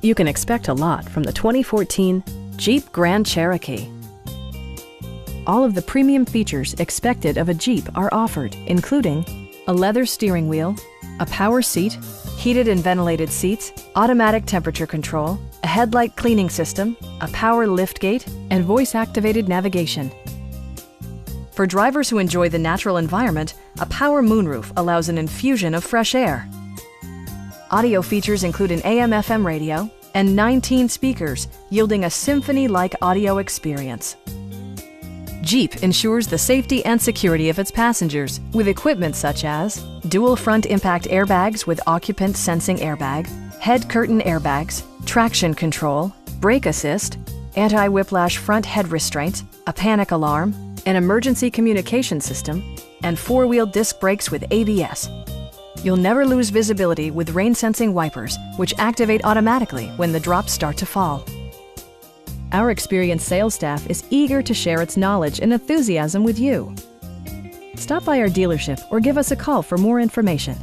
You can expect a lot from the 2014 Jeep Grand Cherokee. All of the premium features expected of a Jeep are offered, including a leather steering wheel, a power seat, heated and ventilated seats, automatic temperature control, a headlight cleaning system, a power liftgate, and voice-activated navigation. For drivers who enjoy the natural environment, a power moonroof allows an infusion of fresh air. Audio features include an AM/FM radio and 19 speakers, yielding a symphony-like audio experience. Jeep ensures the safety and security of its passengers with equipment such as dual front impact airbags with occupant sensing airbag, head curtain airbags, traction control, brake assist, anti-whiplash front head restraints, a panic alarm, an emergency communication system, and four-wheel disc brakes with ABS. You'll never lose visibility with rain-sensing wipers, which activate automatically when the drops start to fall. Our experienced sales staff is eager to share its knowledge and enthusiasm with you. Stop by our dealership or give us a call for more information.